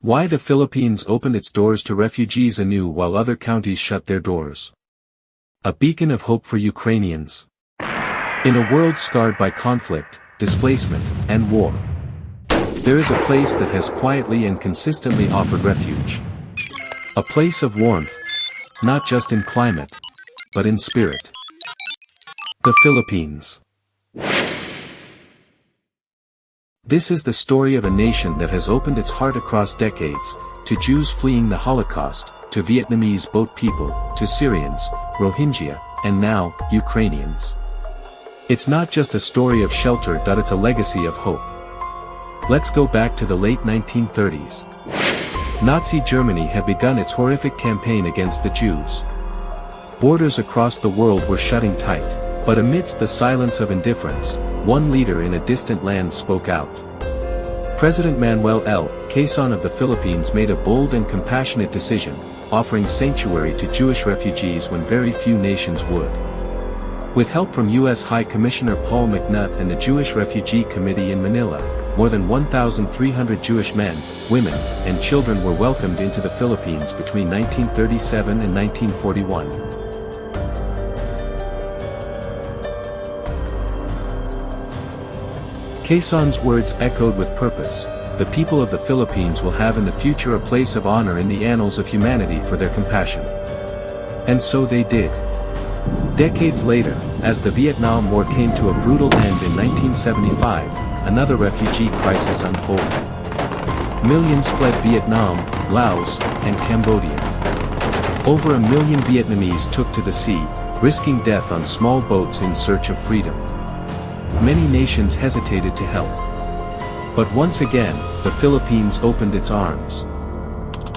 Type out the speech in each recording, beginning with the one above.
Why the Philippines opened its doors to refugees anew while other countries shut their doors. A beacon of hope for Ukrainians. In a world scarred by conflict, displacement, and war, there is a place that has quietly and consistently offered refuge. A place of warmth, not just in climate, but in spirit. The Philippines. This is the story of a nation that has opened its heart across decades, to Jews fleeing the Holocaust, to Vietnamese boat people, to Syrians, Rohingya, and now, Ukrainians. It's not just a story of shelter, it's a legacy of hope. Let's go back to the late 1930s. Nazi Germany had begun its horrific campaign against the Jews. Borders across the world were shutting tight, but amidst the silence of indifference, one leader in a distant land spoke out. President Manuel L. Quezon of the Philippines made a bold and compassionate decision, offering sanctuary to Jewish refugees when very few nations would. With help from U.S. High Commissioner Paul McNutt and the Jewish Refugee Committee in Manila, more than 1,300 Jewish men, women, and children were welcomed into the Philippines between 1937 and 1941. Quezon's words echoed with purpose. The people of the Philippines will have in the future a place of honor in the annals of humanity for their compassion. And so they did. Decades later, as the Vietnam War came to a brutal end in 1975, another refugee crisis unfolded. Millions fled Vietnam, Laos, and Cambodia. Over 1 million Vietnamese took to the sea, risking death on small boats in search of freedom. Many nations hesitated to help. But once again, the Philippines opened its arms.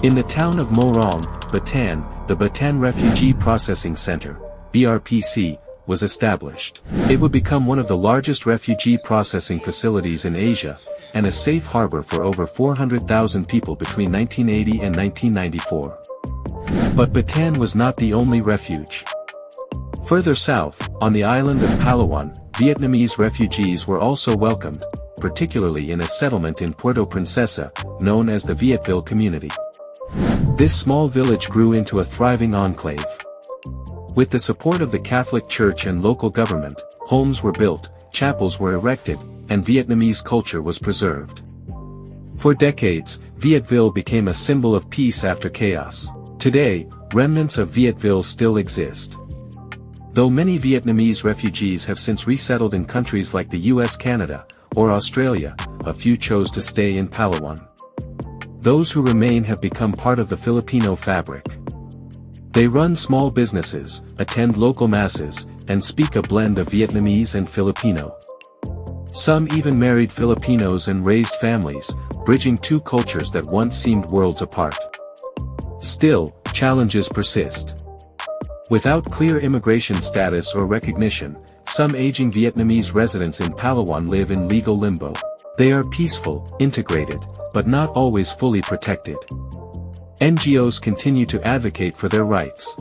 In the town of Morong, Bataan, the Bataan Refugee Processing Center, BRPC, was established. It would become one of the largest refugee processing facilities in Asia, and a safe harbor for over 400,000 people between 1980 and 1994. But Bataan was not the only refuge. Further south, on the island of Palawan, Vietnamese refugees were also welcomed, particularly in a settlement in Puerto Princesa, known as the Vietville community. This small village grew into a thriving enclave. With the support of the Catholic Church and local government, homes were built, chapels were erected, and Vietnamese culture was preserved. For decades, Vietville became a symbol of peace after chaos. Today, remnants of Vietville still exist. Though many Vietnamese refugees have since resettled in countries like the US, Canada, or Australia, a few chose to stay in Palawan. Those who remain have become part of the Filipino fabric. They run small businesses, attend local masses, and speak a blend of Vietnamese and Filipino. Some even married Filipinos and raised families, bridging two cultures that once seemed worlds apart. Still, challenges persist. Without clear immigration status or recognition, some aging Vietnamese residents in Palawan live in legal limbo. They are peaceful, integrated, but not always fully protected. NGOs continue to advocate for their rights.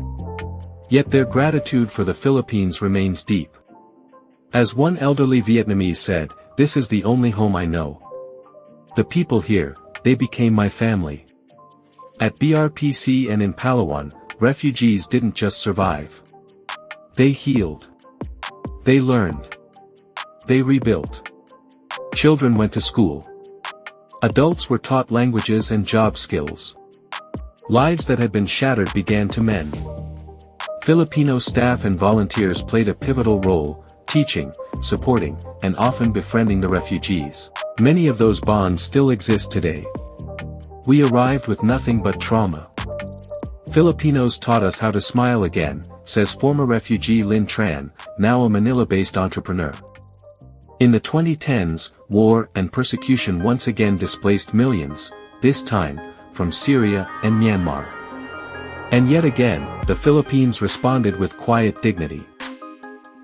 Yet their gratitude for the Philippines remains deep. As one elderly Vietnamese said, "This is the only home I know. The people here, they became my family." At BRPC and in Palawan, refugees didn't just survive. They healed. They learned. They rebuilt. Children went to school. Adults were taught languages and job skills. Lives that had been shattered began to mend. Filipino staff and volunteers played a pivotal role, teaching, supporting, and often befriending the refugees. Many of those bonds still exist today. We arrived with nothing but trauma. Filipinos taught us how to smile again, says former refugee Lynn Tran, now a Manila-based entrepreneur. In the 2010s, war and persecution once again displaced millions, this time, from Syria and Myanmar. And yet again, the Philippines responded with quiet dignity.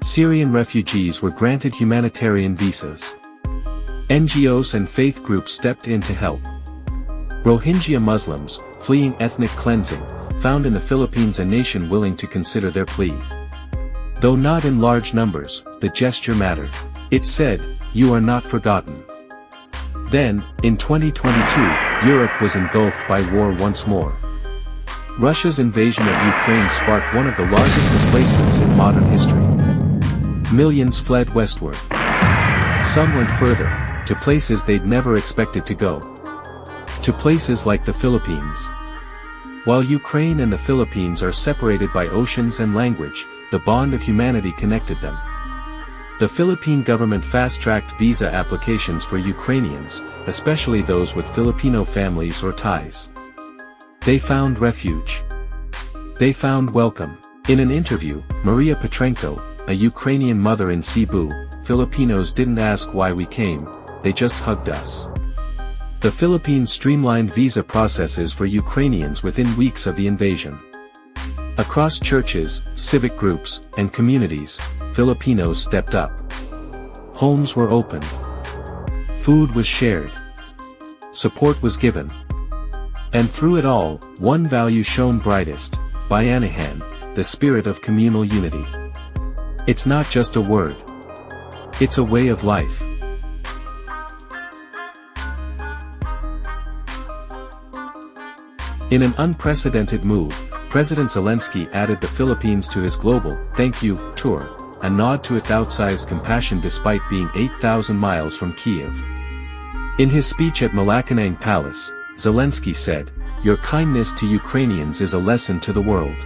Syrian refugees were granted humanitarian visas. NGOs and faith groups stepped in to help. Rohingya Muslims, fleeing ethnic cleansing, found in the Philippines a nation willing to consider their plea. Though not in large numbers, the gesture mattered. It said, "You are not forgotten." Then, in 2022, Europe was engulfed by war once more. Russia's invasion of Ukraine sparked one of the largest displacements in modern history. Millions fled westward. Some went further, to places they'd never expected to go. To places like the Philippines. While Ukraine and the Philippines are separated by oceans and language, the bond of humanity connected them. The Philippine government fast-tracked visa applications for Ukrainians, especially those with Filipino families or ties. They found refuge. They found welcome. In an interview, Maria Petrenko, a Ukrainian mother in Cebu, Filipinos didn't ask why we came, they just hugged us. The Philippines streamlined visa processes for Ukrainians within weeks of the invasion. Across churches, civic groups, and communities, Filipinos stepped up. Homes were opened. Food was shared. Support was given. And through it all, one value shone brightest, Bayanihan, the spirit of communal unity. It's not just a word. It's a way of life. In an unprecedented move, President Zelensky added the Philippines to his global "Thank You" tour, a nod to its outsized compassion despite being 8,000 miles from Kiev. In his speech at Malacanang Palace, Zelensky said, "Your kindness to Ukrainians is a lesson to the world.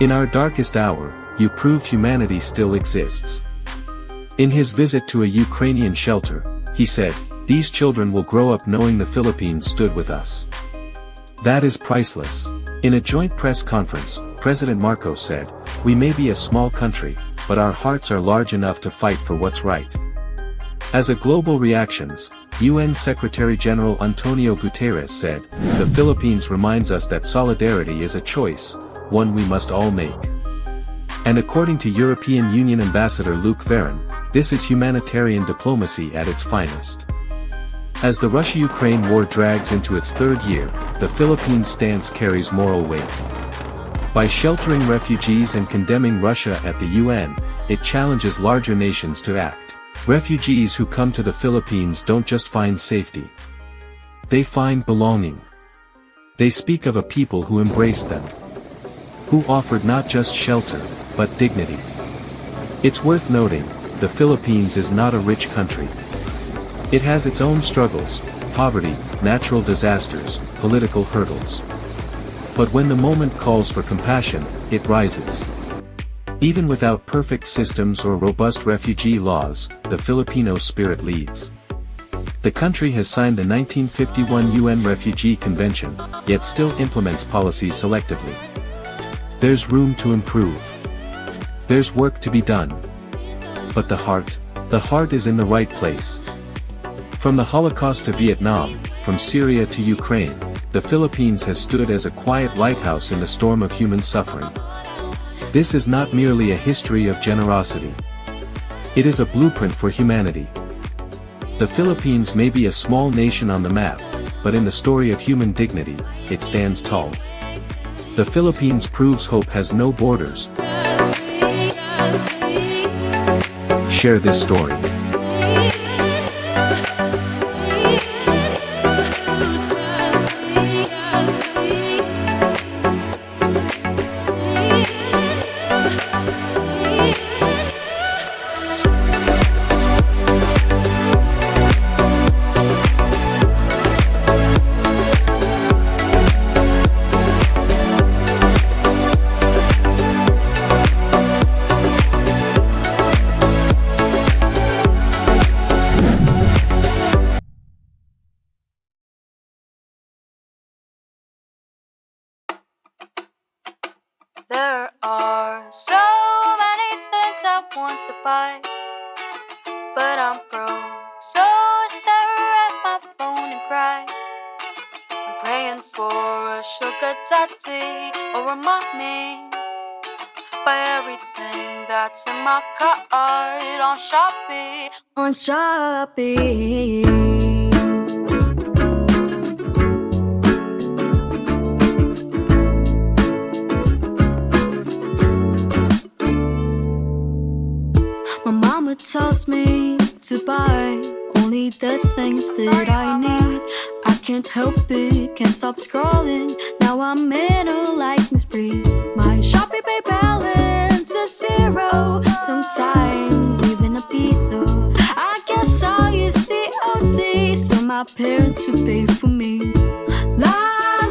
In our darkest hour, you proved humanity still exists." In his visit to a Ukrainian shelter, he said, "These children will grow up knowing the Philippines stood with us." That is priceless. In a joint press conference, President Marcos said, "We may be a small country, but our hearts are large enough to fight for what's right." As a global reactions, UN Secretary-General Antonio Guterres said, "The Philippines reminds us that solidarity is a choice, one we must all make." And according to European Union Ambassador Luc Veron, this is humanitarian diplomacy at its finest. As the Russia-Ukraine war drags into its third year, the Philippines' stance carries moral weight. By sheltering refugees and condemning Russia at the UN, it challenges larger nations to act. Refugees who come to the Philippines don't just find safety. They find belonging. They speak of a people who embraced them. Who offered not just shelter, but dignity. It's worth noting, the Philippines is not a rich country. It has its own struggles, poverty, natural disasters, political hurdles. But when the moment calls for compassion, it rises. Even without perfect systems or robust refugee laws, the Filipino spirit leads. The country has signed the 1951 UN Refugee Convention, yet still implements policies selectively. There's room to improve. There's work to be done. But the heart is in the right place. From the Holocaust to Vietnam, from Syria to Ukraine, the Philippines has stood as a quiet lighthouse in the storm of human suffering. This is not merely a history of generosity. It is a blueprint for humanity. The Philippines may be a small nation on the map, but in the story of human dignity, it stands tall. The Philippines proves hope has no borders. Share this story. There are so many things I want to buy, but I'm broke, so I stare at my phone and cry. I'm praying for a sugar daddy or a mommy. Buy everything that's in my cart on Shopee. On Shopee. Tells me to buy only the things that I need. I can't help it, can't stop scrolling. Now I'm in a liking spree. My Shopee Pay balance is zero, sometimes even a piece. So I guess I'll use COD, so my parents would pay for me. La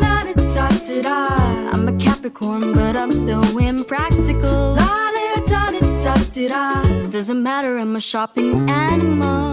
la da da da da. I'm a Capricorn, but I'm so impractical. La da da da da da. Doesn't matter, I'm a shopping animal.